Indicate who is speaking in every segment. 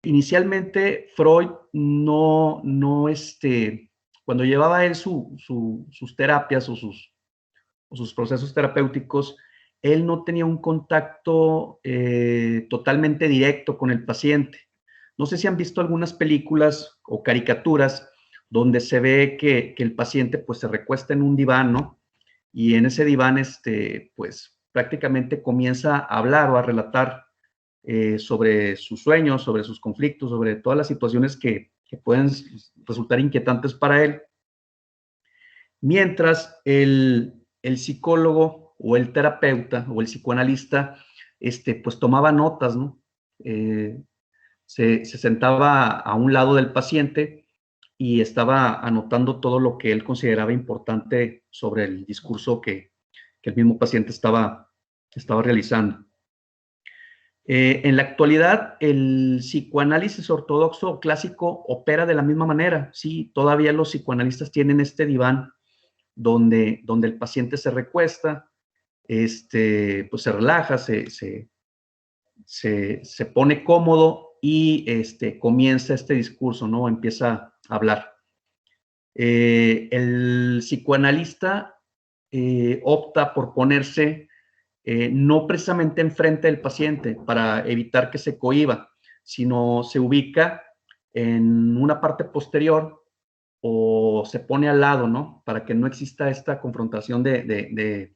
Speaker 1: inicialmente Freud cuando llevaba él sus terapias o sus procesos terapéuticos, él no tenía un contacto totalmente directo con el paciente. No sé si han visto algunas películas o caricaturas donde se ve que el paciente pues se recuesta en un diván, ¿no? Y en ese diván, pues prácticamente comienza a hablar o a relatar sobre sus sueños, sobre sus conflictos, sobre todas las situaciones que pueden resultar inquietantes para él. Mientras el psicólogo o el terapeuta o el psicoanalista, pues tomaba notas, ¿no? Se sentaba a un lado del paciente y estaba anotando todo lo que él consideraba importante sobre el discurso que el mismo paciente estaba realizando. En la actualidad, el psicoanálisis ortodoxo clásico opera de la misma manera. Sí, todavía los psicoanalistas tienen este diván donde el paciente se recuesta, pues se relaja, se pone cómodo y comienza este discurso, ¿no? Empieza a hablar. El psicoanalista opta por ponerse no precisamente enfrente del paciente para evitar que se cohíba, sino se ubica en una parte posterior o se pone al lado, ¿no? Para que no exista esta confrontación de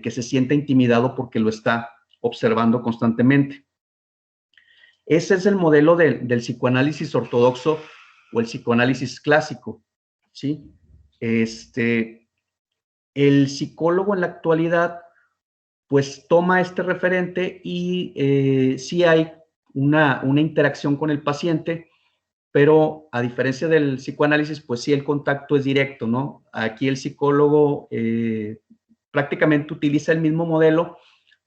Speaker 1: que se sienta intimidado porque lo está observando constantemente. Ese es el modelo del psicoanálisis ortodoxo o el psicoanálisis clásico, ¿sí? El psicólogo en la actualidad pues toma este referente y sí hay una interacción con el paciente, pero a diferencia del psicoanálisis, pues sí el contacto es directo, ¿no? Aquí el psicólogo prácticamente utiliza el mismo modelo,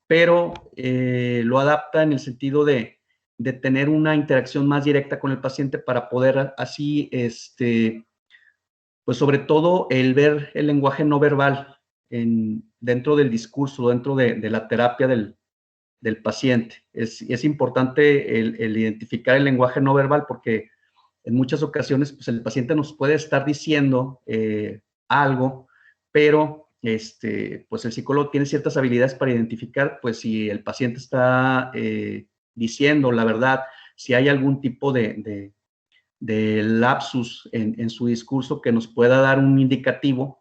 Speaker 1: pero lo adapta en el sentido de tener una interacción más directa con el paciente para poder así, pues sobre todo el ver el lenguaje no verbal dentro del discurso, dentro de la terapia del paciente. Es importante el identificar el lenguaje no verbal porque en muchas ocasiones pues el paciente nos puede estar diciendo algo, pero pues el psicólogo tiene ciertas habilidades para identificar pues si el paciente está diciendo la verdad, si hay algún tipo de lapsus en su discurso que nos pueda dar un indicativo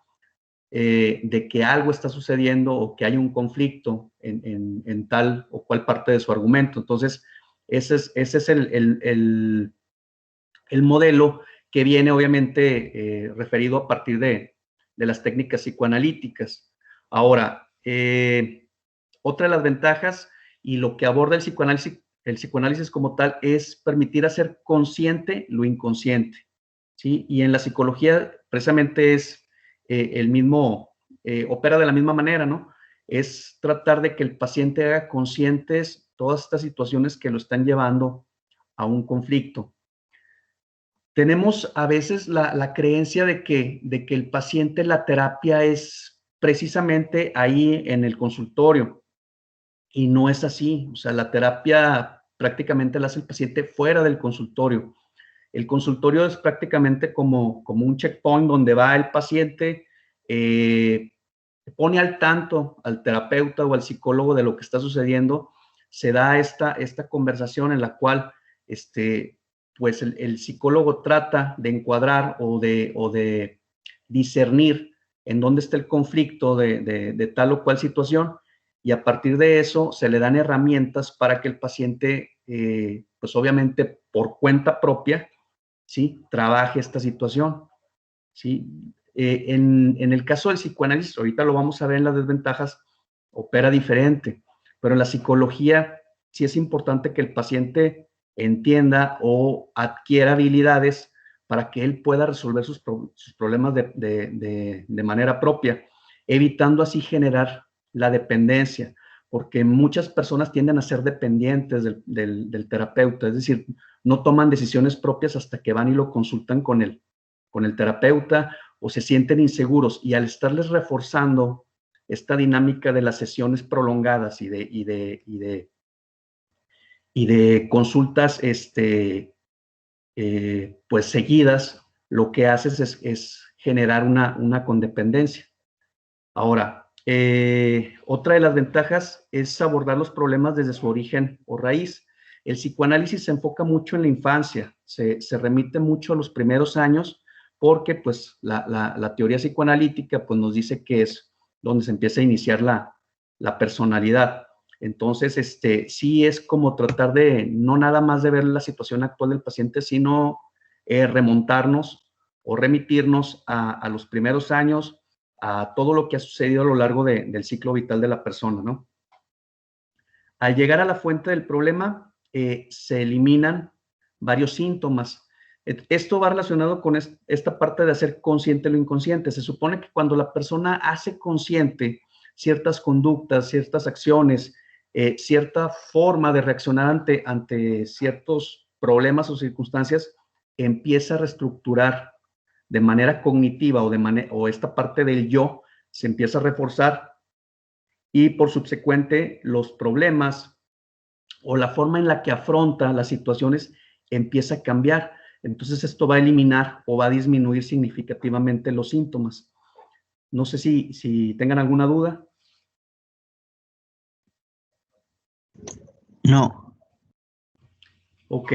Speaker 1: de que algo está sucediendo o que hay un conflicto en tal o cual parte de su argumento. Entonces, ese es el modelo que viene obviamente referido a partir de las técnicas psicoanalíticas. Ahora, otra de las ventajas y lo que aborda el psicoanálisis como tal es permitir hacer consciente lo inconsciente, ¿sí? Y en la psicología precisamente es el mismo, opera de la misma manera, ¿no? Es tratar de que el paciente haga conscientes todas estas situaciones que lo están llevando a un conflicto. Tenemos a veces la creencia de que el paciente, la terapia es precisamente ahí en el consultorio y no es así. O sea, la terapia prácticamente la hace el paciente fuera del consultorio. El consultorio es prácticamente como un checkpoint donde va el paciente, pone al tanto al terapeuta o al psicólogo de lo que está sucediendo, se da esta conversación en la cual pues el psicólogo trata de encuadrar o de discernir en dónde está el conflicto de tal o cual situación y a partir de eso se le dan herramientas para que el paciente, pues obviamente por cuenta propia, ¿sí? Trabaje esta situación, ¿sí? En el caso del psicoanálisis, ahorita lo vamos a ver en las desventajas, opera diferente, pero en la psicología sí es importante que el paciente entienda o adquiera habilidades para que él pueda resolver sus problemas de manera propia, evitando así generar la dependencia, porque muchas personas tienden a ser dependientes del terapeuta, es decir, no toman decisiones propias hasta que van y lo consultan con el terapeuta o se sienten inseguros y al estarles reforzando esta dinámica de las sesiones prolongadas y de consultas pues seguidas, lo que haces es generar una condependencia. Ahora, otra de las ventajas es abordar los problemas desde su origen o raíz. El psicoanálisis se enfoca mucho en la infancia, se remite mucho a los primeros años porque pues la teoría psicoanalítica pues nos dice que es donde se empieza a iniciar la personalidad. Entonces, sí es como tratar de no nada más de ver la situación actual del paciente, sino remontarnos o remitirnos a los primeros años, a todo lo que ha sucedido a lo largo del ciclo vital de la persona, ¿no? Al llegar a la fuente del problema, se eliminan varios síntomas. Esto va relacionado con esta parte de hacer consciente lo inconsciente. Se supone que cuando la persona hace consciente ciertas conductas, ciertas acciones, cierta forma de reaccionar ante ciertos problemas o circunstancias, empieza a reestructurar de manera cognitiva o esta parte del yo se empieza a reforzar y por subsecuente los problemas o la forma en la que afronta las situaciones empieza a cambiar. Entonces esto va a eliminar o va a disminuir significativamente los síntomas. No sé si tengan alguna duda.
Speaker 2: No.
Speaker 1: Ok.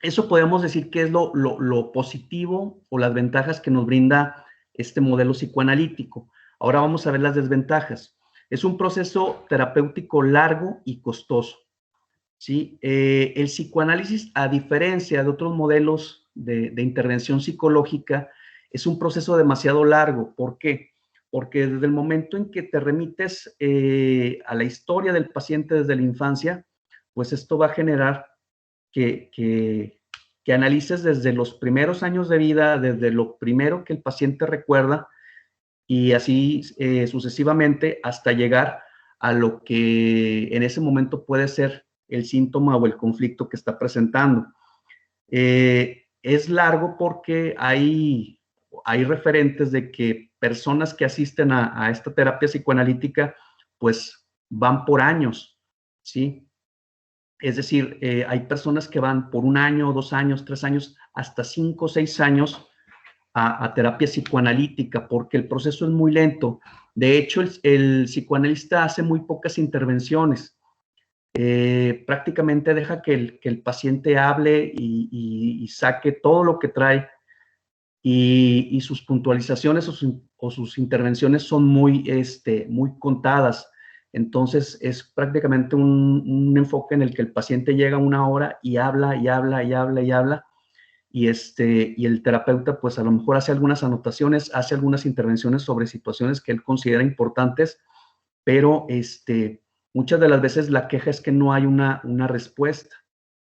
Speaker 1: Eso podemos decir que es lo positivo o las ventajas que nos brinda este modelo psicoanalítico. Ahora vamos a ver las desventajas. Es un proceso terapéutico largo y costoso. ¿Sí? El psicoanálisis, a diferencia de otros modelos de intervención psicológica, es un proceso demasiado largo. ¿Por qué? Porque desde el momento en que te remites a la historia del paciente desde la infancia, pues esto va a generar que analices desde los primeros años de vida, desde lo primero que el paciente recuerda y así sucesivamente hasta llegar a lo que en ese momento puede ser el síntoma o el conflicto que está presentando. Es largo porque hay referentes de que personas que asisten a esta terapia psicoanalítica pues van por años, ¿sí? Es decir, hay personas que van por 1 año, 2 años, 3 años, hasta 5 o 6 años a terapia psicoanalítica, porque el proceso es muy lento. De hecho, el psicoanalista hace muy pocas intervenciones. Prácticamente deja que el paciente hable y saque todo lo que trae y sus puntualizaciones o sus intervenciones son muy contadas. Entonces, es prácticamente un enfoque en el que el paciente llega 1 hora y habla, y habla, y habla, y habla, y el terapeuta, pues a lo mejor hace algunas anotaciones, hace algunas intervenciones sobre situaciones que él considera importantes, pero muchas de las veces la queja es que no hay una respuesta,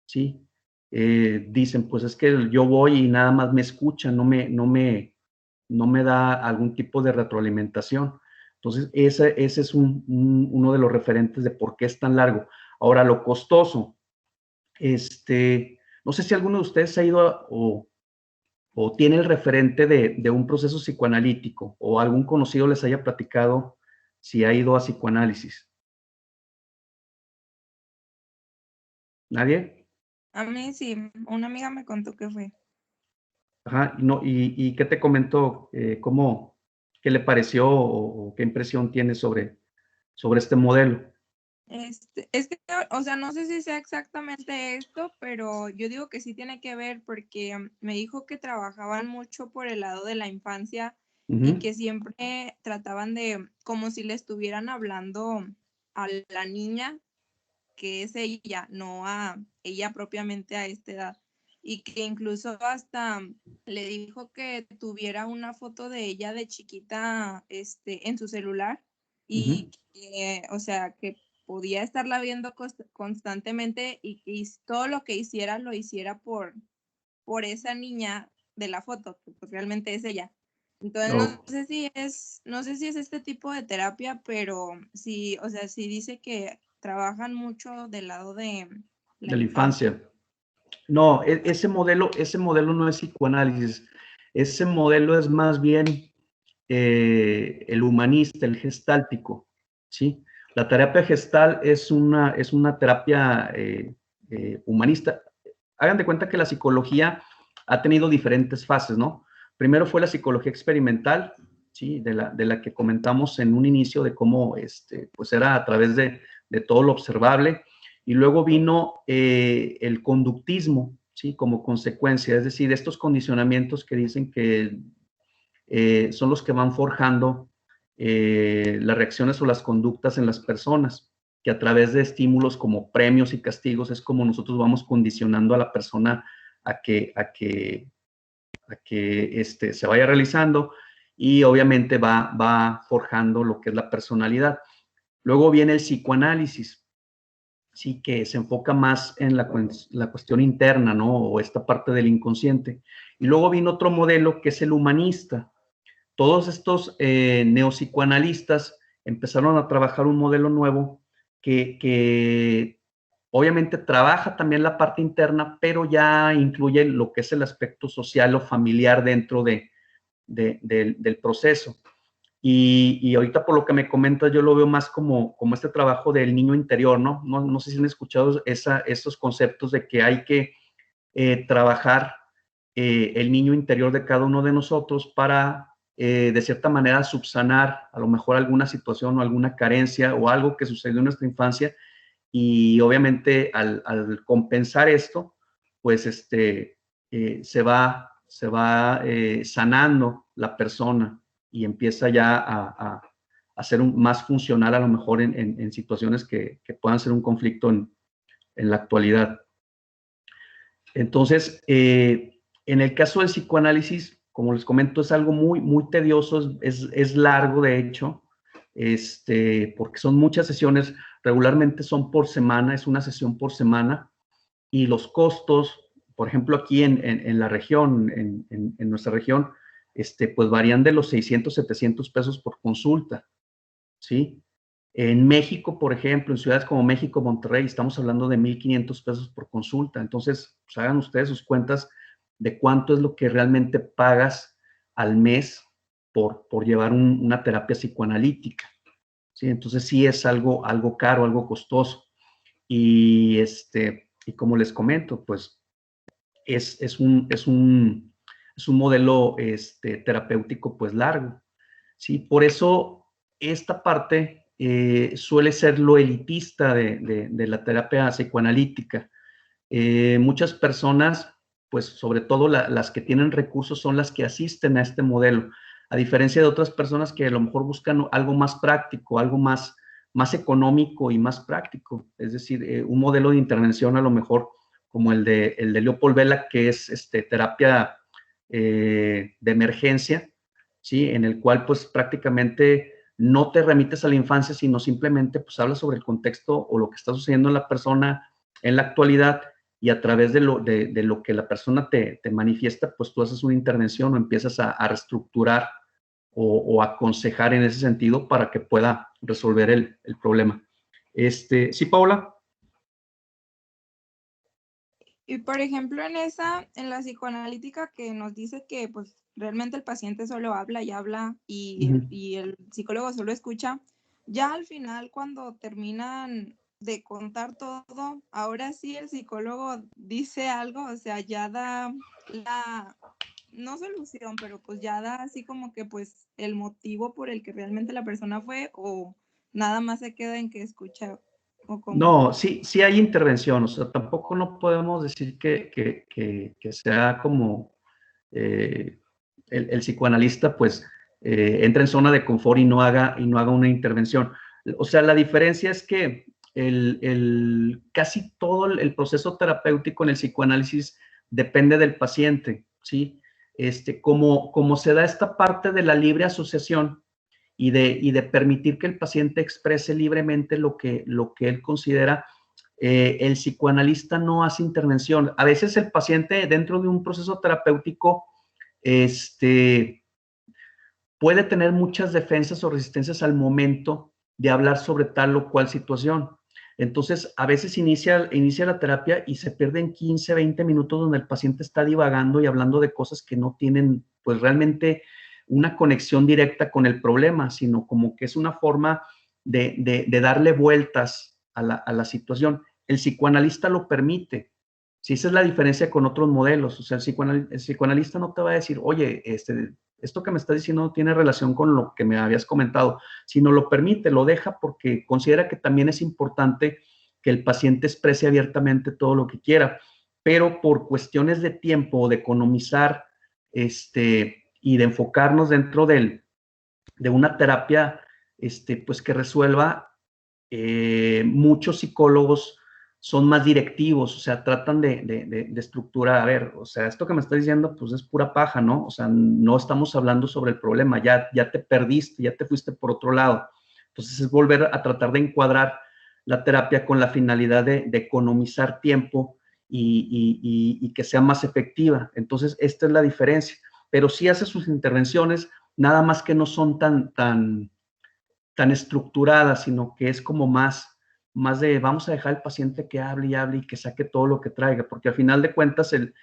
Speaker 1: ¿sí? Dicen, pues es que yo voy y nada más me escuchan, no me da algún tipo de retroalimentación. Entonces, ese es uno de los referentes de por qué es tan largo. Ahora, lo costoso, no sé si alguno de ustedes ha ido o tiene el referente de un proceso psicoanalítico o algún conocido les haya platicado si ha ido a psicoanálisis. ¿Nadie?
Speaker 3: A mí sí, una amiga me contó que fue.
Speaker 1: Ajá, no, ¿y qué te comentó? ¿Qué le pareció o qué impresión tiene sobre este modelo?
Speaker 3: Es que, o sea, no sé si sea exactamente esto, pero yo digo que sí tiene que ver porque me dijo que trabajaban mucho por el lado de la infancia y que siempre trataban de, como si le estuvieran hablando a la niña, que es ella, no a ella propiamente a esta edad. Y que incluso hasta le dijo que tuviera una foto de ella de chiquita en su celular y que, o sea, que podía estarla viendo constantemente y todo lo que hiciera lo hiciera por esa niña de la foto, que pues realmente es ella. Entonces
Speaker 1: Oh,
Speaker 3: no sé si es este tipo de terapia, pero sí, o sea, sí dice que trabajan mucho del lado de la
Speaker 1: de la
Speaker 3: infancia.
Speaker 1: infancia. No, ese modelo no es psicoanálisis. Ese modelo es más bien el humanista, el gestáltico, ¿sí? La terapia gestal es una terapia humanista. hagan de cuenta que la psicología ha tenido diferentes fases, ¿no? Primero fue la psicología experimental, ¿sí? De la que comentamos en un inicio de cómo, pues era a través de todo lo observable. Y luego vino el conductismo, ¿sí? Como consecuencia, es decir, estos condicionamientos que dicen que son los que van forjando las reacciones o las conductas en las personas, que a través de estímulos como premios y castigos es como nosotros vamos condicionando a la persona a que se vaya realizando y obviamente va forjando lo que es la personalidad. Luego viene el psicoanálisis, sí, que se enfoca más en la cuestión interna, ¿no? O esta parte del inconsciente. Y luego viene otro modelo que es el humanista. Todos estos neopsicoanalistas empezaron a trabajar un modelo nuevo que obviamente trabaja también la parte interna, pero ya incluye lo que es el aspecto social o familiar dentro del proceso. Y ahorita por lo que me comentas, yo lo veo más como este trabajo del niño interior, ¿no? No sé si han escuchado esos conceptos de que hay que trabajar el niño interior de cada uno de nosotros para, de cierta manera, subsanar a lo mejor alguna situación o alguna carencia o algo que sucedió en nuestra infancia. Y obviamente al compensar esto, pues se va sanando la persona y empieza ya a ser más funcional a lo mejor en situaciones que puedan ser un conflicto en la actualidad. Entonces, en el caso del psicoanálisis, como les comento, es algo muy, muy tedioso, es largo de hecho, porque son muchas sesiones, regularmente son por semana, es una sesión por semana, y los costos, por ejemplo, aquí en la región, en nuestra región, pues varían de los 600, 700 pesos por consulta, ¿sí? En México, por ejemplo, en ciudades como México, Monterrey, estamos hablando de 1,500 pesos por consulta. Entonces, pues hagan ustedes sus cuentas de cuánto es lo que realmente pagas al mes por llevar una terapia psicoanalítica, ¿sí? Entonces, sí es algo caro, algo costoso. Y como les comento, pues es un modelo terapéutico pues largo, ¿sí? Por eso esta parte suele ser lo elitista de la terapia psicoanalítica. Muchas personas, pues sobre todo las que tienen recursos, son las que asisten a este modelo, a diferencia de otras personas que a lo mejor buscan algo más práctico, algo más económico y más práctico. Es decir, un modelo de intervención a lo mejor como el de Leopold Vela, que es terapia de emergencia, ¿sí? En el cual pues prácticamente no te remites a la infancia, sino simplemente pues hablas sobre el contexto o lo que está sucediendo en la persona en la actualidad y a través de lo que la persona te manifiesta, pues tú haces una intervención o empiezas a reestructurar o aconsejar en ese sentido para que pueda resolver el problema. ¿Sí, Paula?
Speaker 3: Y por ejemplo, en la psicoanalítica que nos dice que pues realmente el paciente solo habla y habla y el psicólogo solo escucha, ya al final cuando terminan de contar todo, ahora sí el psicólogo dice algo, o sea, ya da no solución, pero pues ya da así como que pues el motivo por el que realmente la persona fue o nada más se queda en que escucha o como.
Speaker 1: No, sí hay intervención, o sea, tampoco no podemos decir que sea como el psicoanalista, pues, entra en zona de confort y no haga una intervención. O sea, la diferencia es que casi todo el proceso terapéutico en el psicoanálisis depende del paciente, ¿sí? Como se da esta parte de la libre asociación, y de permitir que el paciente exprese libremente lo que él considera, el psicoanalista no hace intervención. A veces el paciente dentro de un proceso terapéutico puede tener muchas defensas o resistencias al momento de hablar sobre tal o cual situación. Entonces, a veces inicia la terapia y se pierden 15, 20 minutos donde el paciente está divagando y hablando de cosas que no tienen, pues realmente una conexión directa con el problema, sino como que es una forma de darle vueltas a la situación. El psicoanalista lo permite, Sí, esa es la diferencia con otros modelos. O sea, el psicoanalista no te va a decir, oye, esto que me estás diciendo no tiene relación con lo que me habías comentado, sino lo permite, lo deja porque considera que también es importante que el paciente exprese abiertamente todo lo que quiera, pero por cuestiones de tiempo o de economizar y de enfocarnos dentro de una terapia pues que resuelva, muchos psicólogos son más directivos, o sea, tratan de estructurar, a ver, o sea, esto que me estás diciendo, pues es pura paja, ¿no? O sea, no estamos hablando sobre el problema, ya te perdiste, ya te fuiste por otro lado. Entonces es volver a tratar de encuadrar la terapia con la finalidad de economizar tiempo y que sea más efectiva. Entonces, esta es la diferencia. Pero sí hace sus intervenciones, nada más que no son tan estructurada, sino que es como más de vamos a dejar al paciente que hable y hable y que saque todo lo que traiga, porque al final de cuentas el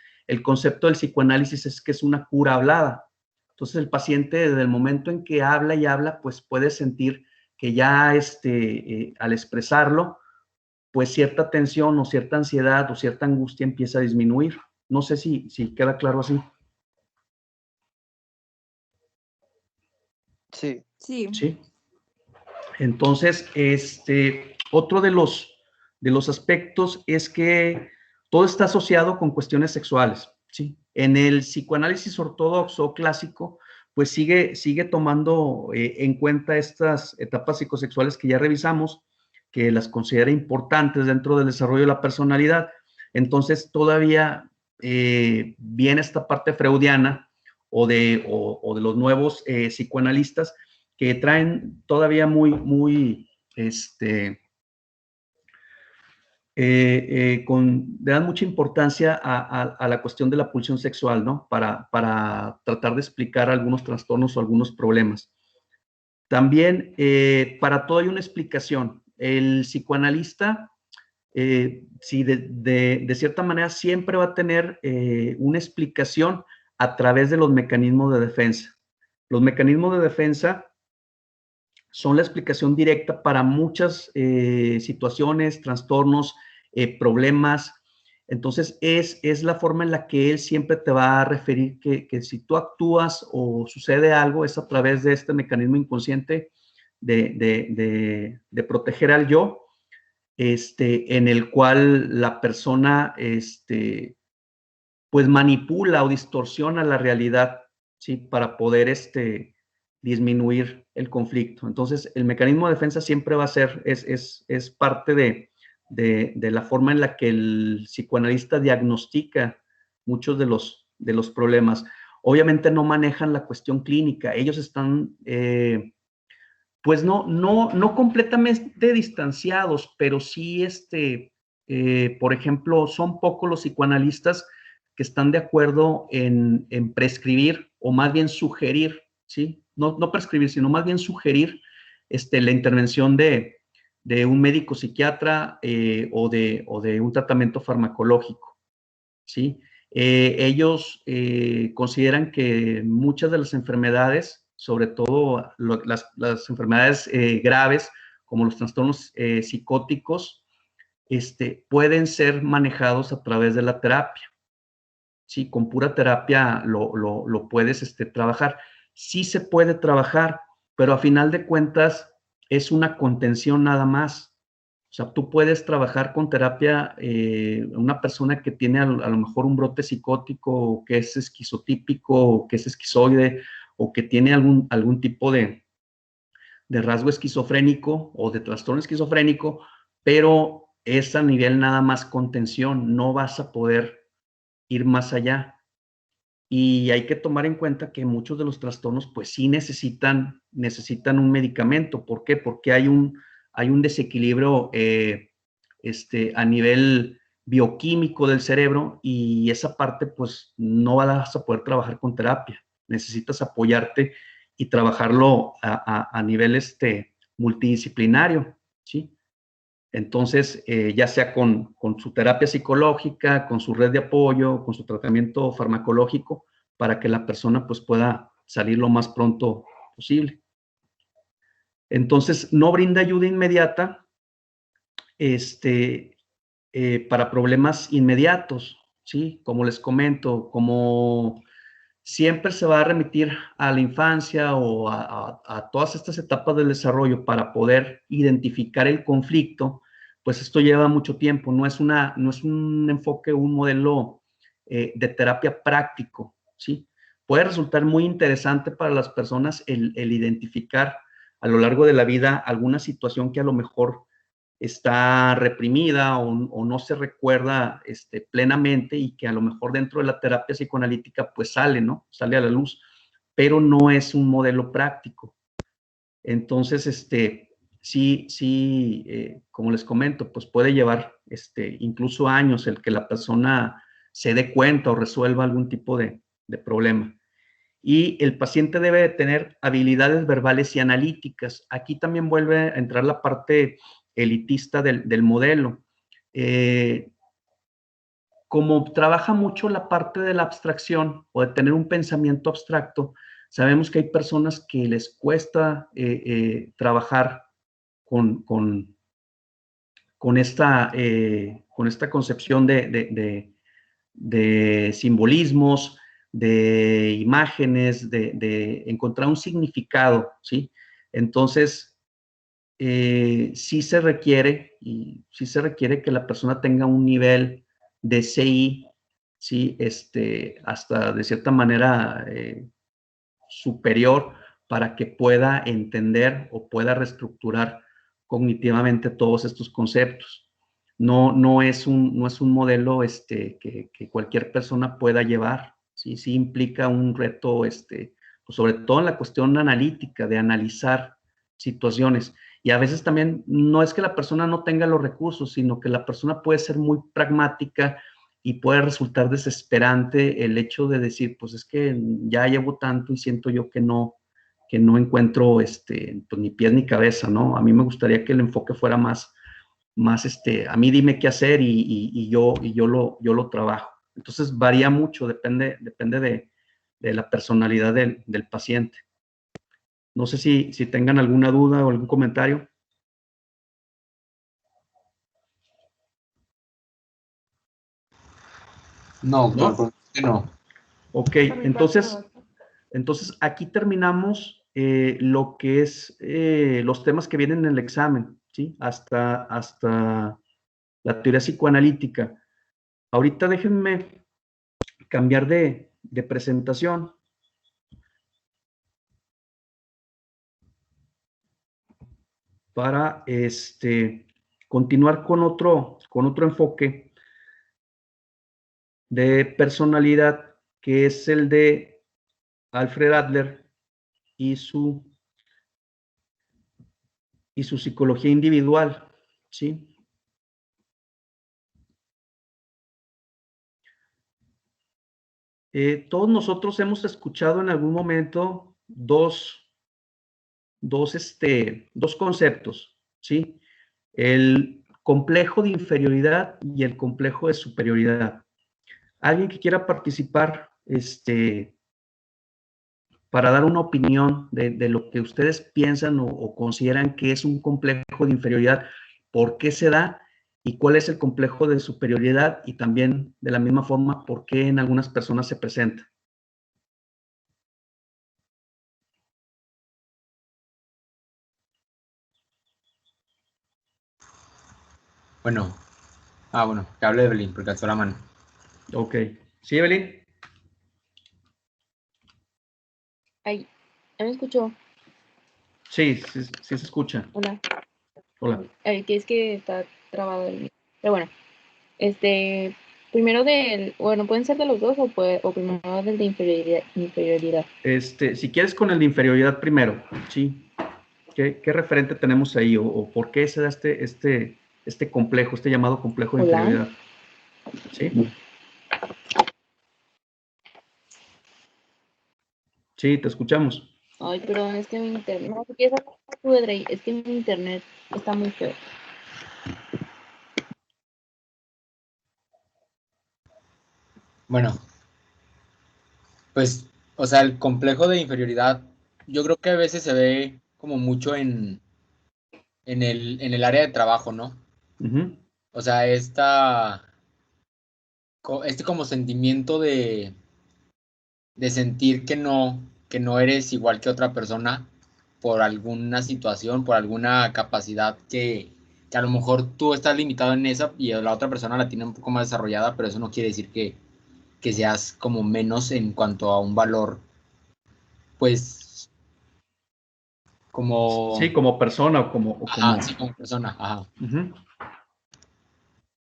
Speaker 1: concepto del psicoanálisis es que es una cura hablada. Entonces el paciente desde el momento en que habla y habla, pues puede sentir que ya al expresarlo, pues cierta tensión o cierta ansiedad o cierta angustia empieza a disminuir. No sé si queda claro así.
Speaker 2: Sí.
Speaker 3: Sí.
Speaker 1: Sí. Entonces, otro de los aspectos es que todo está asociado con cuestiones sexuales, ¿sí? En el psicoanálisis ortodoxo clásico, pues sigue tomando en cuenta estas etapas psicosexuales que ya revisamos, que las considera importantes dentro del desarrollo de la personalidad. Entonces, todavía viene esta parte freudiana o de los nuevos psicoanalistas que traen todavía le dan mucha importancia a la cuestión de la pulsión sexual, ¿no? Para tratar de explicar algunos trastornos o algunos problemas. También, para todo hay una explicación. El psicoanalista, sí, de cierta manera, siempre va a tener una explicación a través de los mecanismos de defensa. Los mecanismos de defensa son la explicación directa para muchas situaciones, trastornos, problemas. Entonces, es la forma en la que él siempre te va a referir que si tú actúas o sucede algo, es a través de este mecanismo inconsciente de proteger al yo, en el cual la persona, pues manipula o distorsiona la realidad, ¿sí? Para poder, disminuir el conflicto. Entonces, el mecanismo de defensa siempre va a ser, es parte de la forma en la que el psicoanalista diagnostica muchos de los problemas. Obviamente no manejan la cuestión clínica, ellos están, pues no completamente distanciados, pero sí, por ejemplo, son pocos los psicoanalistas que están de acuerdo en prescribir o más bien sugerir, ¿sí? No prescribir, sino más bien sugerir la intervención de un médico psiquiatra o de un tratamiento farmacológico, ¿sí? Ellos consideran que muchas de las enfermedades, sobre todo las enfermedades graves, como los trastornos psicóticos, pueden ser manejados a través de la terapia. Sí, con pura terapia lo puedes trabajar. Sí se puede trabajar, pero a final de cuentas es una contención nada más. O sea, tú puedes trabajar con terapia, una persona que tiene a lo mejor un brote psicótico, o que es esquizotípico, o que es esquizoide, o que tiene algún tipo de rasgo esquizofrénico o de trastorno esquizofrénico, pero es a nivel nada más contención, no vas a poder ir más allá. Y hay que tomar en cuenta que muchos de los trastornos, pues sí necesitan un medicamento. ¿Por qué? Porque hay un desequilibrio a nivel bioquímico del cerebro y esa parte, pues no vas a poder trabajar con terapia. Necesitas apoyarte y trabajarlo a nivel multidisciplinario, ¿sí? Entonces, ya sea con su terapia psicológica, con su red de apoyo, con su tratamiento farmacológico, para que la persona pues pueda salir lo más pronto posible. Entonces, no brinda ayuda inmediata, para problemas inmediatos, ¿sí? Como les comento, como siempre se va a remitir a la infancia o a todas estas etapas del desarrollo para poder identificar el conflicto, pues esto lleva mucho tiempo, no es un enfoque, un modelo de terapia práctico, ¿sí? Puede resultar muy interesante para las personas el identificar a lo largo de la vida alguna situación que a lo mejor está reprimida o no se recuerda plenamente y que a lo mejor dentro de la terapia psicoanalítica pues sale, ¿no? Sale a la luz, pero no es un modelo práctico. Entonces, sí, como les comento, pues puede llevar incluso años el que la persona se dé cuenta o resuelva algún tipo de problema. Y el paciente debe de tener habilidades verbales y analíticas. Aquí también vuelve a entrar la parte elitista del modelo. Como trabaja mucho la parte de la abstracción o de tener un pensamiento abstracto, sabemos que hay personas que les cuesta trabajar con, con, con esta concepción de simbolismos, de imágenes, de encontrar un significado, ¿sí? Entonces, sí se requiere que la persona tenga un nivel de CI, ¿sí? Hasta de cierta manera superior para que pueda entender o pueda reestructurar cognitivamente todos estos conceptos. No es un modelo que cualquier persona pueda llevar, ¿sí? Sí implica un reto, pues sobre todo en la cuestión analítica, de analizar situaciones. Y a veces también no es que la persona no tenga los recursos, sino que la persona puede ser muy pragmática y puede resultar desesperante el hecho de decir, pues es que ya llevo tanto y siento yo que no encuentro pues, ni pies ni cabeza, ¿no? A mí me gustaría que el enfoque fuera más a mí dime qué hacer yo lo trabajo. Entonces varía mucho, depende de la personalidad del paciente. No sé si tengan alguna duda o algún comentario.
Speaker 2: No,
Speaker 1: ¿No?
Speaker 2: no.
Speaker 1: Ok, entonces aquí terminamos lo que es los temas que vienen en el examen, ¿sí? Hasta la teoría psicoanalítica. Ahorita déjenme cambiar de presentación para continuar con otro enfoque de personalidad, que es el de Alfred Adler y su psicología individual, ¿sí? Todos nosotros hemos escuchado en algún momento dos conceptos, ¿sí? El complejo de inferioridad y el complejo de superioridad. Alguien que quiera participar, para dar una opinión de lo que ustedes piensan o consideran que es un complejo de inferioridad, por qué se da y cuál es el complejo de superioridad y también de la misma forma por qué en algunas personas se presenta.
Speaker 2: Bueno, bueno, que hable de Evelyn, porque alzó la mano.
Speaker 1: Ok. ¿Sí, Evelyn?
Speaker 4: Ay, ¿me escuchó?
Speaker 1: Sí, sí se escucha.
Speaker 4: Hola.
Speaker 1: Hola.
Speaker 4: Que es que está trabado el... Pero bueno, primero bueno, pueden ser de los dos o primero del de inferioridad.
Speaker 1: Si quieres con el de inferioridad primero, ¿sí? ¿Qué referente tenemos ahí o por qué se da este complejo, este llamado complejo de
Speaker 4: Hola.
Speaker 1: inferioridad? ¿Sí? Sí, te escuchamos.
Speaker 4: Ay, perdón, es que mi internet... No, si quieres hablar tú, Edrey, es que mi internet está muy feo.
Speaker 2: Bueno, pues, o sea, el complejo de inferioridad, yo creo que a veces se ve como mucho en el área de trabajo, ¿no?
Speaker 1: Uh-huh.
Speaker 2: O sea, este como sentimiento de sentir que no eres igual que otra persona por alguna situación, por alguna capacidad que a lo mejor tú estás limitado en esa y la otra persona la tiene un poco más desarrollada, pero eso no quiere decir que seas como menos en cuanto a un valor, pues, como,
Speaker 1: Sí, como persona o como...
Speaker 2: ajá, sí, como persona, ajá.
Speaker 1: Ujú.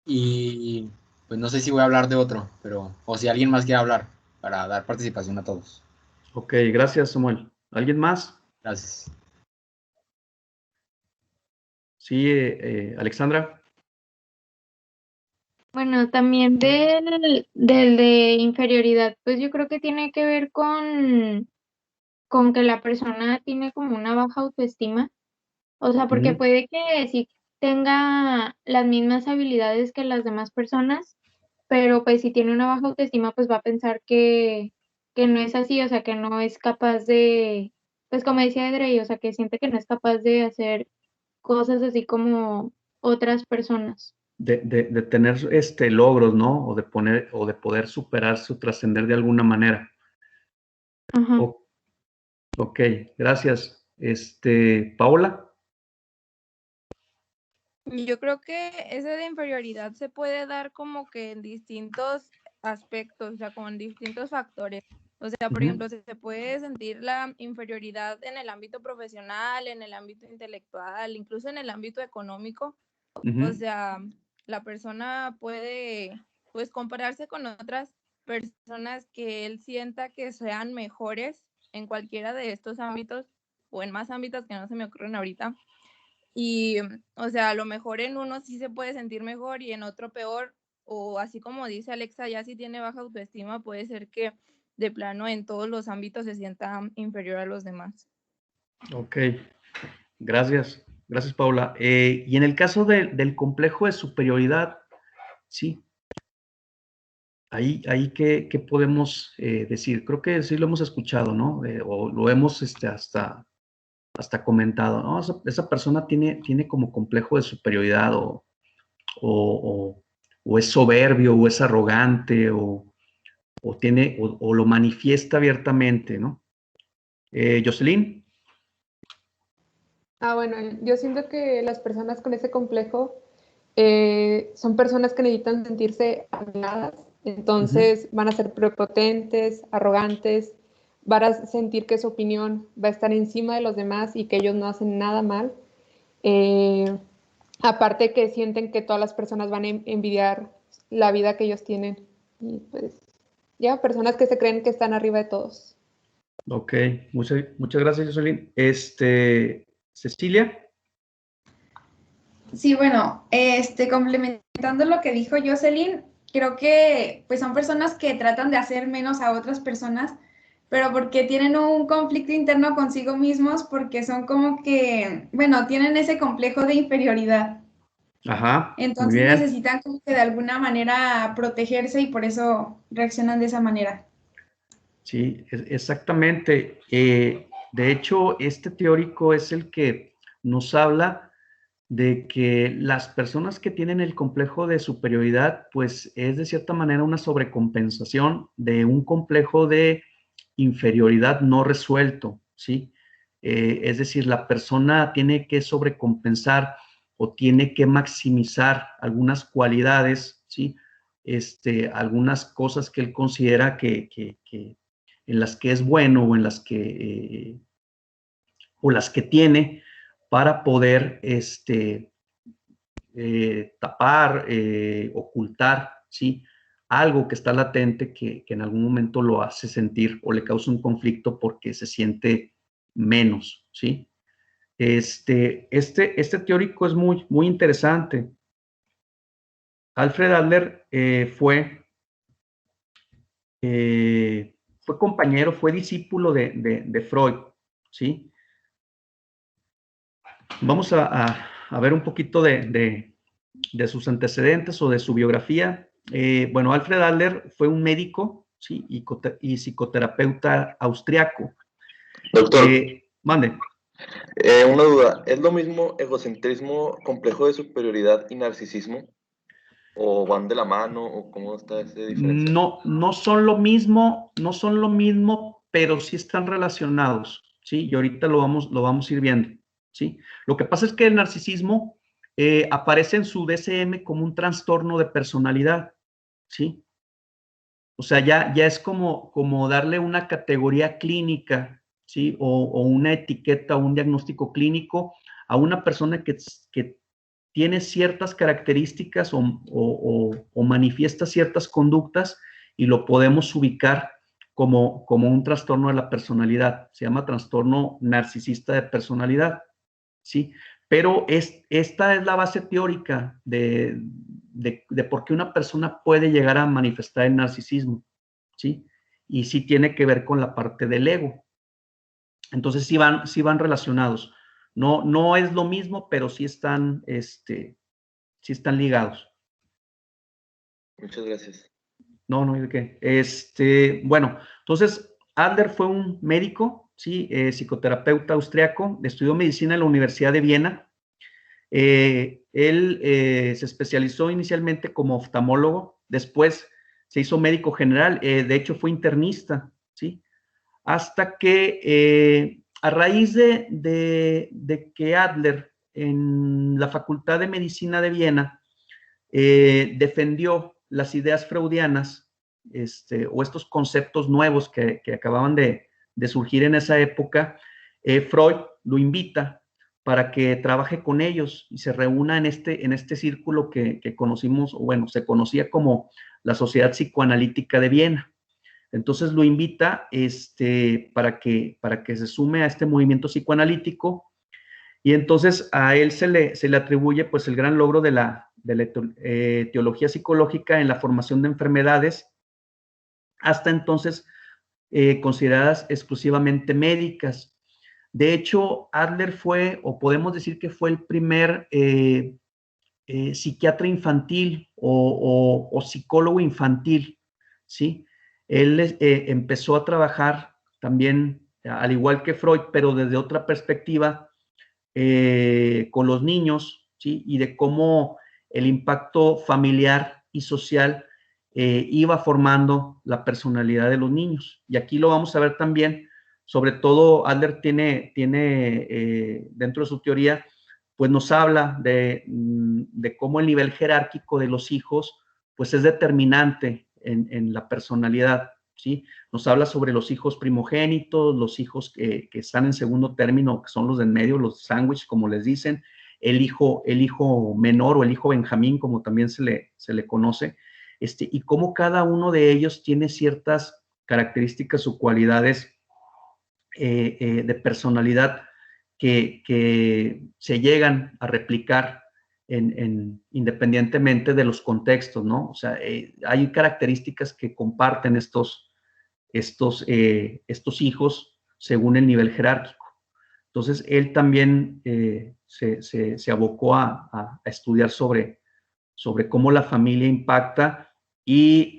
Speaker 2: Y pues no sé si voy a hablar de otro, pero, o si alguien más quiere hablar, para dar participación a todos.
Speaker 1: Ok, gracias, Samuel. ¿Alguien más?
Speaker 2: Gracias.
Speaker 1: Sí, Alexandra.
Speaker 4: Bueno, también del de inferioridad, pues yo creo que tiene que ver con que la persona tiene como una baja autoestima. O sea, porque
Speaker 1: Ujú,
Speaker 4: puede que sí tenga las mismas habilidades que las demás personas, pero pues si tiene una baja autoestima, pues va a pensar que no es así, o sea, que no es capaz de, pues como decía Drey, o sea, que siente que no es capaz de hacer cosas así como otras personas.
Speaker 1: de tener logros, ¿no? O de poder superarse o trascender de alguna manera.
Speaker 4: Ajá.
Speaker 1: O- ok, gracias. Paola.
Speaker 3: Yo creo que ese de inferioridad se puede dar como que en distintos aspectos, o sea, con distintos factores. O sea, por
Speaker 1: Ujú,
Speaker 3: ejemplo, se puede sentir la inferioridad en el ámbito profesional, en el ámbito intelectual, incluso en el ámbito económico. O
Speaker 1: ujú.
Speaker 3: sea, la persona puede, pues, compararse con otras personas que él sienta que sean mejores en cualquiera de estos ámbitos o en más ámbitos que no se me ocurren ahorita. Y, o sea, a lo mejor en uno sí se puede sentir mejor y en otro peor, o así como dice Alexa, ya si tiene baja autoestima, puede ser que de plano en todos los ámbitos se sienta inferior a los demás.
Speaker 1: Ok, gracias. Gracias, Paula. Y en el caso del complejo de superioridad, sí, ahí ¿qué podemos decir? Creo que sí lo hemos escuchado, ¿no? O lo hemos hasta comentado, ¿no? Esa persona tiene como complejo de superioridad o, o es soberbio o es arrogante o lo manifiesta abiertamente, ¿no? Jocelyn.
Speaker 5: Bueno, yo siento que las personas con ese complejo son personas que necesitan sentirse admiradas,
Speaker 1: Ujú,
Speaker 5: entonces van a ser prepotentes, arrogantes, van a sentir que su opinión va a estar encima de los demás y que ellos no hacen nada mal. Eh, Aparte que sienten que todas las personas van a envidiar la vida que ellos tienen. Y pues, ya, personas que se creen que están arriba de todos.
Speaker 1: ok, muchas gracias, Jocelyn. Cecilia.
Speaker 6: Sí, bueno, complementando lo que dijo Jocelyn, creo que pues son personas que tratan de hacer menos a otras personas, pero porque tienen un conflicto interno consigo mismos, porque son como que, bueno, tienen ese complejo de inferioridad.
Speaker 1: Ajá, muy
Speaker 6: Entonces
Speaker 1: bien.
Speaker 6: necesitan como que de alguna manera protegerse y por eso reaccionan de esa manera.
Speaker 1: Sí, exactamente. De hecho, este teórico es el que nos habla de que las personas que tienen el complejo de superioridad, pues es de cierta manera una sobrecompensación de un complejo de inferioridad no resuelto, ¿sí? Es decir, la persona tiene que sobrecompensar o tiene que maximizar algunas cualidades, ¿sí? Algunas cosas que él considera que en las que es bueno o en las que o las que tiene para poder tapar, ocultar, ¿sí? Algo que está latente que en algún momento lo hace sentir o le causa un conflicto porque se siente menos, ¿sí? Este teórico es muy interesante. Alfred Adler fue compañero, fue discípulo de Freud, ¿sí? Vamos a ver un poquito de sus antecedentes o de su biografía. Bueno, Alfred Adler fue un médico, ¿sí? Y psicoterapeuta austriaco.
Speaker 7: Doctor,
Speaker 1: Mande.
Speaker 7: una duda. ¿Es lo mismo egocentrismo, complejo de superioridad y narcisismo? ¿O van de la mano? ¿O cómo está esa diferencia?
Speaker 1: No son lo mismo, pero sí están relacionados, ¿sí? Y ahorita lo vamos a ir viendo, ¿sí? Lo que pasa es que el narcisismo aparece en su DSM como un trastorno de personalidad, ¿sí? O sea, ya es como darle una categoría clínica, ¿sí? O una etiqueta, un diagnóstico clínico a una persona que tiene ciertas características o manifiesta ciertas conductas y lo podemos ubicar como un trastorno de la personalidad. Se llama trastorno narcisista de personalidad, ¿sí? Pero esta es la base teórica de por qué una persona puede llegar a manifestar el narcisismo, ¿sí? Y sí tiene que ver con la parte del ego. Entonces sí van relacionados. No es lo mismo, pero sí están ligados.
Speaker 7: Muchas gracias.
Speaker 1: No hay de qué. Bueno, entonces Adler fue un médico, ¿sí? Psicoterapeuta austriaco, estudió medicina en la Universidad de Viena. Él se especializó inicialmente como oftalmólogo, después se hizo médico general, de hecho fue internista, ¿sí? Hasta que a raíz de que Adler en la Facultad de Medicina de Viena defendió las ideas freudianas, o estos conceptos nuevos que acababan de surgir en esa época, Freud lo invita para que trabaje con ellos y se reúna en este círculo que conocimos, bueno, se conocía como la Sociedad Psicoanalítica de Viena. Entonces lo invita para que se sume a este movimiento psicoanalítico, y entonces a él se le atribuye pues el gran logro de la teología psicológica en la formación de enfermedades, hasta entonces consideradas exclusivamente médicas. De hecho, Adler fue, o podemos decir que fue el primer psiquiatra infantil o psicólogo infantil, ¿sí? Él empezó a trabajar también, al igual que Freud, pero desde otra perspectiva, con los niños, ¿sí? Y de cómo el impacto familiar y social iba formando la personalidad de los niños. Y aquí lo vamos a ver también, sobre todo Adler tiene dentro de su teoría, pues nos habla de cómo el nivel jerárquico de los hijos, pues es determinante en la personalidad, ¿sí? Nos habla sobre los hijos primogénitos, los hijos que están en segundo término, que son los de en medio, los sándwich, como les dicen, el hijo menor o el hijo Benjamín, como también se le conoce, y cómo cada uno de ellos tiene ciertas características o cualidades de personalidad que se llegan a replicar independientemente de los contextos, ¿no? O sea, hay características que comparten estos hijos según el nivel jerárquico. Entonces, él también se abocó a estudiar sobre cómo la familia impacta y,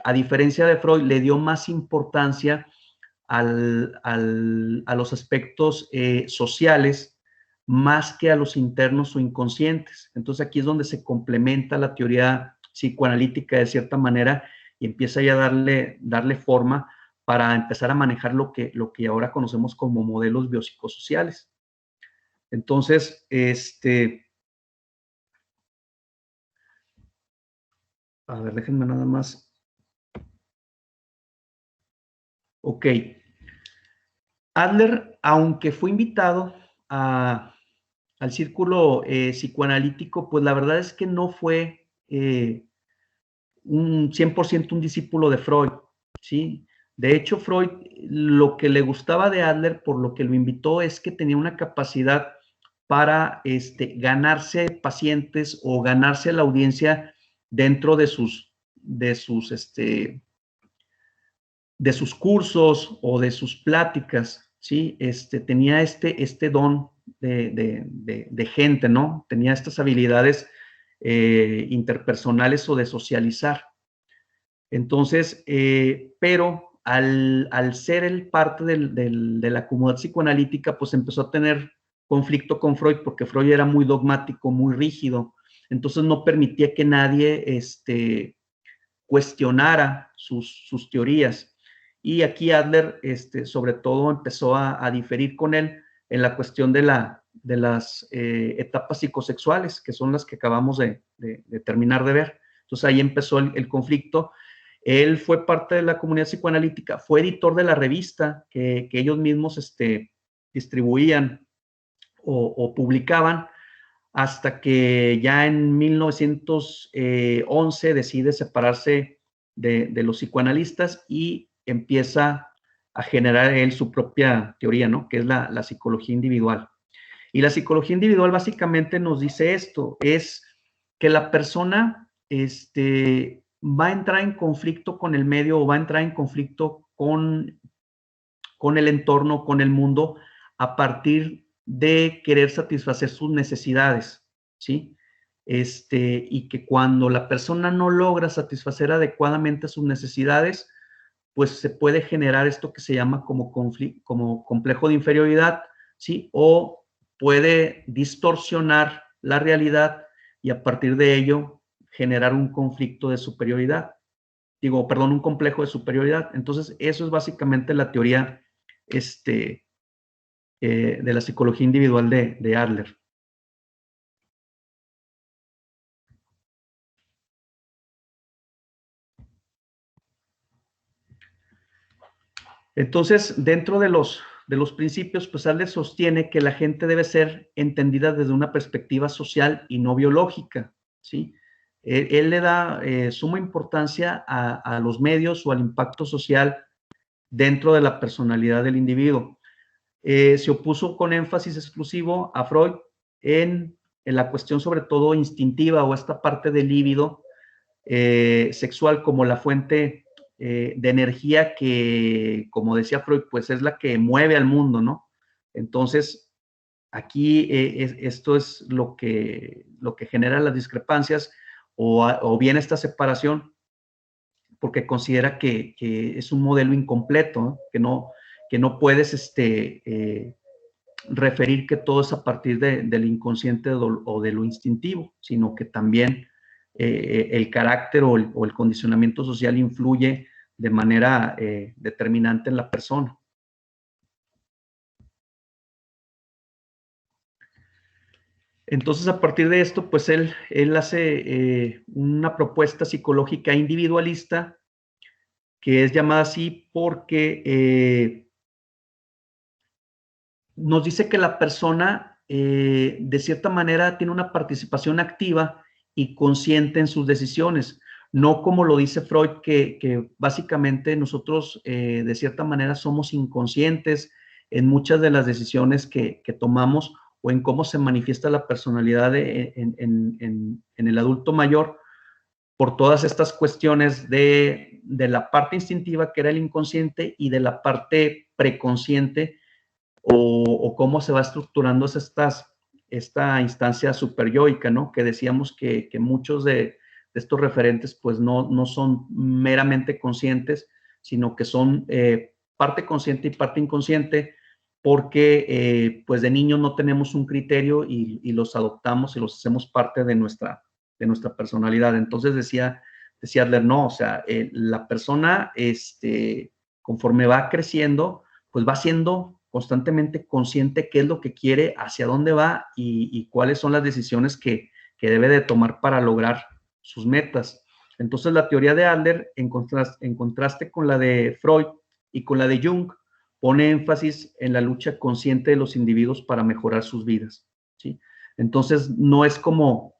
Speaker 1: a diferencia de Freud, le dio más importancia a los aspectos sociales más que a los internos o inconscientes. Entonces, aquí es donde se complementa la teoría psicoanalítica de cierta manera y empieza ya a darle forma para empezar a manejar lo que ahora conocemos como modelos biopsicosociales. Entonces, a ver, déjenme nada más. Ok. Adler, aunque fue invitado al círculo psicoanalítico, pues la verdad es que no fue un 100% un discípulo de Freud, ¿sí? De hecho, Freud, lo que le gustaba de Adler, por lo que lo invitó, es que tenía una capacidad para ganarse pacientes o ganarse la audiencia dentro de sus cursos o de sus pláticas, ¿sí? Tenía este don de gente, ¿no? Tenía estas habilidades interpersonales o de socializar. Entonces, pero al ser él parte de la comunidad psicoanalítica, pues empezó a tener conflicto con Freud porque Freud era muy dogmático, muy rígido, entonces no permitía que nadie cuestionara sus teorías. Y aquí Adler, sobre todo, empezó a diferir con él en la cuestión de las etapas psicosexuales, que son las que acabamos de terminar de ver. Entonces ahí empezó el conflicto. Él fue parte de la comunidad psicoanalítica, fue editor de la revista que ellos mismos distribuían o publicaban, hasta que ya en 1911 decide separarse de los psicoanalistas y empieza a generar él su propia teoría, ¿no? Que es la psicología individual. Y la psicología individual básicamente nos dice esto, es que la persona va a entrar en conflicto con el medio o va a entrar en conflicto con el entorno, con el mundo, a partir de querer satisfacer sus necesidades, ¿sí? Y que cuando la persona no logra satisfacer adecuadamente sus necesidades, pues se puede generar esto que se llama como complejo de inferioridad, ¿sí? O puede distorsionar la realidad y a partir de ello generar un conflicto de superioridad. Un complejo de superioridad. Entonces, eso es básicamente la teoría de la psicología individual de Adler. Entonces, dentro de los principios, pues Adler sostiene que la gente debe ser entendida desde una perspectiva social y no biológica, ¿sí? Él le da suma importancia a los medios o al impacto social dentro de la personalidad del individuo. Se opuso con énfasis exclusivo a Freud en la cuestión sobre todo instintiva o esta parte del líbido sexual como la fuente de energía que, como decía Freud, pues es la que mueve al mundo, ¿no? Entonces, aquí esto es lo que genera las discrepancias o bien esta separación, porque considera que es un modelo incompleto, ¿no? que no puedes referir que todo es a partir del inconsciente o de lo instintivo, sino que también el carácter o el condicionamiento social influye de manera determinante en la persona. Entonces, a partir de esto, pues él hace una propuesta psicológica individualista que es llamada así porque nos dice que la persona, de cierta manera, tiene una participación activa y consciente en sus decisiones, no como lo dice Freud, que básicamente nosotros, de cierta manera, somos inconscientes en muchas de las decisiones que tomamos o en cómo se manifiesta la personalidad en el adulto mayor, por todas estas cuestiones de la parte instintiva, que era el inconsciente, y de la parte preconsciente, o cómo se va estructurando esta instancia superyoica, ¿no? Que decíamos que muchos de estos referentes pues no son meramente conscientes, sino que son parte consciente y parte inconsciente, porque pues de niños no tenemos un criterio y los adoptamos y los hacemos parte de nuestra personalidad. Entonces decía Adler, no, o sea, la persona conforme va creciendo, pues va siendo constantemente consciente qué es lo que quiere, hacia dónde va y cuáles son las decisiones que debe de tomar para lograr sus metas. Entonces, la teoría de Adler, en contraste con la de Freud y con la de Jung, pone énfasis en la lucha consciente de los individuos para mejorar sus vidas, ¿sí? Entonces, no es como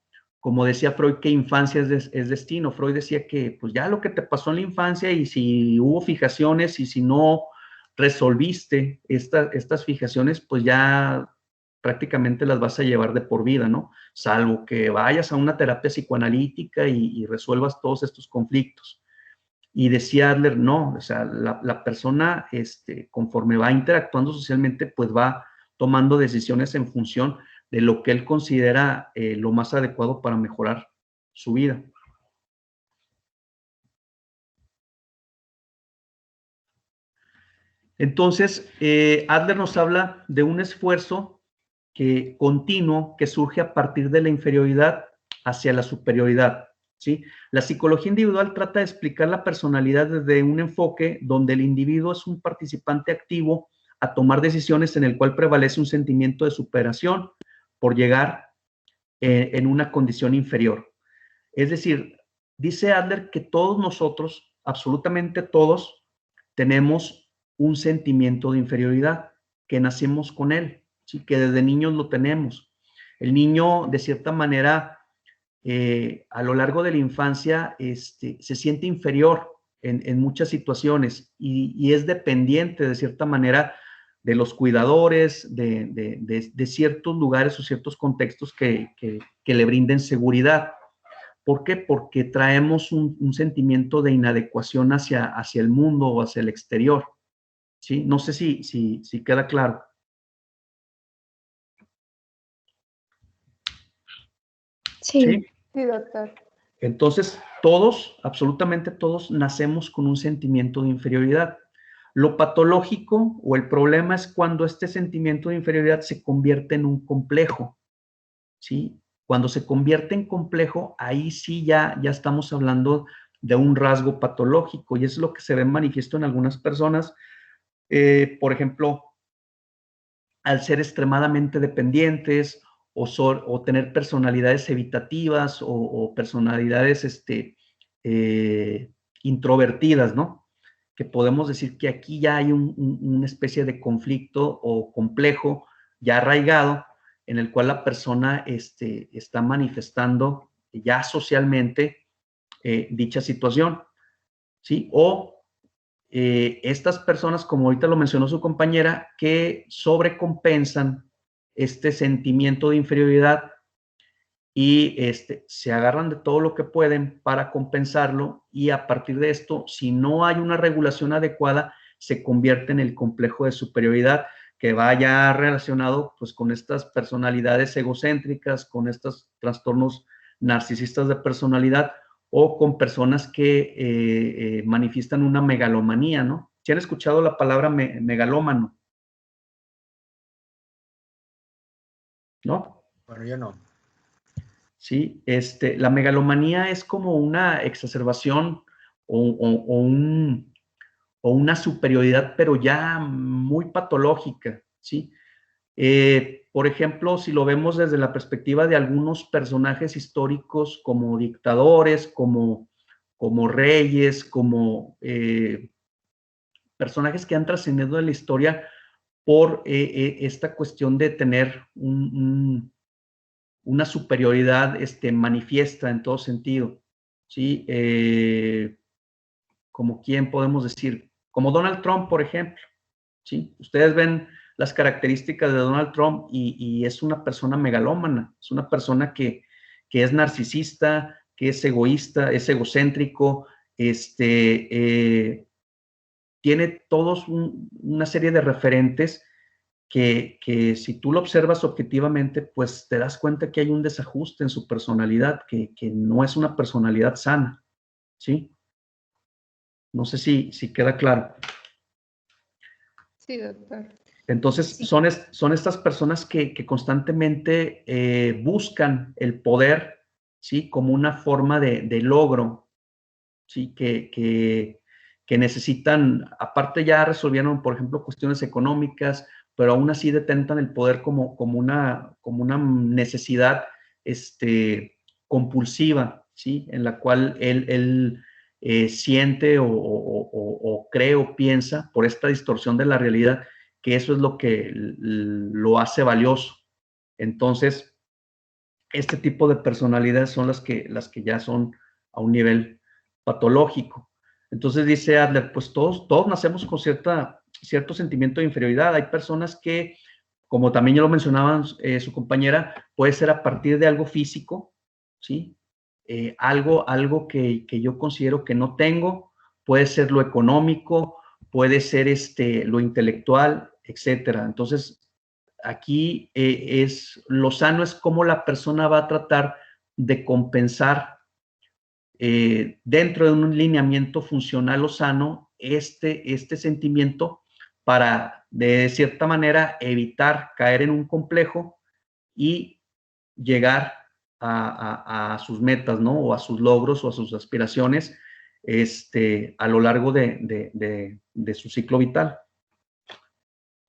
Speaker 1: decía Freud, que infancia es destino. Freud decía que pues ya lo que te pasó en la infancia, y si hubo fijaciones y si no resolviste estas fijaciones, pues ya prácticamente las vas a llevar de por vida, ¿no? Salvo que vayas a una terapia psicoanalítica y resuelvas todos estos conflictos. Y decía Adler, no, o sea, la persona, conforme va interactuando socialmente, pues va tomando decisiones en función de lo que él considera lo más adecuado para mejorar su vida. Entonces, Adler nos habla de un esfuerzo continuo que surge a partir de la inferioridad hacia la superioridad, ¿sí? La psicología individual trata de explicar la personalidad desde un enfoque donde el individuo es un participante activo a tomar decisiones en el cual prevalece un sentimiento de superación por llegar en una condición inferior. Es decir, dice Adler que todos nosotros, absolutamente todos, tenemos un sentimiento de inferioridad, que nacemos con él, ¿sí? Que desde niños lo tenemos. El niño, de cierta manera, a lo largo de la infancia, se siente inferior en muchas situaciones y es dependiente, de cierta manera, de los cuidadores, de ciertos lugares o ciertos contextos que le brinden seguridad. ¿Por qué? Porque traemos un sentimiento de inadecuación hacia el mundo o hacia el exterior, ¿sí? No sé si queda claro.
Speaker 4: Sí.
Speaker 5: Sí, doctor.
Speaker 1: Entonces, todos, absolutamente todos, nacemos con un sentimiento de inferioridad. Lo patológico o el problema es cuando este sentimiento de inferioridad se convierte en un complejo, ¿sí? Cuando se convierte en complejo, ahí sí ya estamos hablando de un rasgo patológico y es lo que se ve manifiesto en algunas personas. Por ejemplo, al ser extremadamente dependientes o tener personalidades evitativas o personalidades introvertidas, ¿no? Que podemos decir que aquí ya hay una especie de conflicto o complejo ya arraigado en el cual la persona está manifestando ya socialmente dicha situación, ¿sí? O estas personas, como ahorita lo mencionó su compañera, que sobrecompensan este sentimiento de inferioridad y se agarran de todo lo que pueden para compensarlo y a partir de esto, si no hay una regulación adecuada, se convierte en el complejo de superioridad que vaya relacionado pues con estas personalidades egocéntricas, con estos trastornos narcisistas de personalidad o con personas que manifiestan una megalomanía, ¿no? ¿Sí han escuchado la palabra megalómano? ¿No?
Speaker 2: Bueno, yo no.
Speaker 1: Sí, la megalomanía es como una exacerbación o una superioridad, pero ya muy patológica, ¿sí? Por ejemplo, si lo vemos desde la perspectiva de algunos personajes históricos como dictadores, como reyes, como personajes que han trascendido en la historia por esta cuestión de tener una superioridad manifiesta en todo sentido, ¿sí? Como quién podemos decir, como Donald Trump, por ejemplo, ¿sí? Ustedes ven las características de Donald Trump y es una persona megalómana, es una persona que es narcisista, que es egoísta, es egocéntrico, tiene todos una serie de referentes que si tú lo observas objetivamente, pues te das cuenta que hay un desajuste en su personalidad, que no es una personalidad sana, ¿sí? No sé si queda claro.
Speaker 5: Sí, doctor.
Speaker 1: Entonces,
Speaker 6: Sí.
Speaker 1: son estas personas que constantemente buscan el poder, ¿sí? Como una forma de logro, ¿sí? Que necesitan, aparte ya resolvieron, por ejemplo, cuestiones económicas, pero aún así detentan el poder como una necesidad compulsiva, ¿sí? En la cual él siente o cree o piensa por esta distorsión de la realidad que eso es lo que lo hace valioso. Entonces, este tipo de personalidades son las que ya son a un nivel patológico. Entonces dice Adler, pues todos nacemos con cierto sentimiento de inferioridad. Hay personas que, como también ya lo mencionaba su compañera, puede ser a partir de algo físico, ¿sí? Algo que yo considero que no tengo, puede ser lo económico, puede ser lo intelectual, etcétera. Entonces, aquí lo sano es cómo la persona va a tratar de compensar dentro de un lineamiento funcional o sano este sentimiento para, de cierta manera, evitar caer en un complejo y llegar a sus metas, ¿no? O a sus logros o a sus aspiraciones a lo largo de su ciclo vital.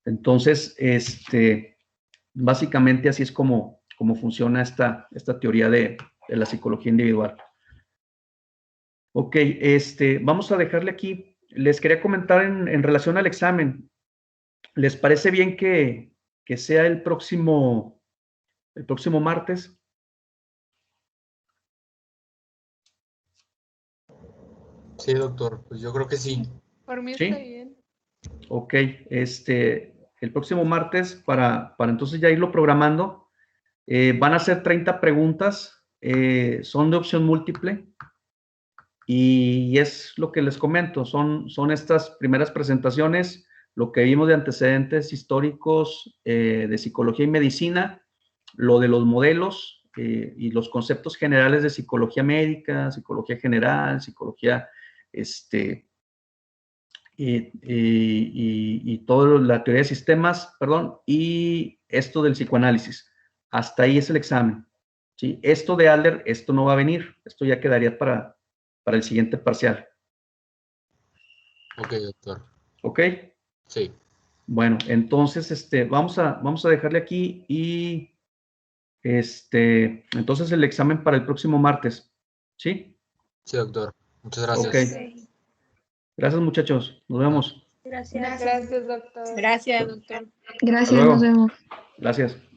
Speaker 1: Entonces, básicamente así es como funciona esta teoría de la psicología individual. Ok, vamos a dejarle aquí. Les quería comentar en relación al examen. ¿Les parece bien que sea el próximo martes?
Speaker 2: Sí, doctor, pues yo creo que sí.
Speaker 5: Por mí
Speaker 1: ¿Sí?
Speaker 5: está bien.
Speaker 1: Ok, el próximo martes, para entonces ya irlo programando, van a ser 30 preguntas, son de opción múltiple, y es lo que les comento, son estas primeras presentaciones, lo que vimos de antecedentes históricos de psicología y medicina, lo de los modelos y los conceptos generales de psicología médica, psicología general, psicología, y toda la teoría de sistemas, perdón, y esto del psicoanálisis. Hasta ahí es el examen, ¿sí? Esto de Adler, esto no va a venir, esto ya quedaría para el siguiente parcial.
Speaker 2: Ok, doctor.
Speaker 1: ¿Ok?
Speaker 2: Sí.
Speaker 1: Bueno, entonces, vamos a dejarle aquí y, entonces el examen para el próximo martes, ¿sí?
Speaker 2: Sí, doctor. Muchas gracias.
Speaker 1: Ok. Gracias, muchachos. Nos vemos.
Speaker 3: Gracias.
Speaker 5: Gracias, doctor.
Speaker 3: Gracias, doctor.
Speaker 1: Hasta
Speaker 6: Gracias,
Speaker 1: luego.
Speaker 6: nos vemos.
Speaker 1: Gracias.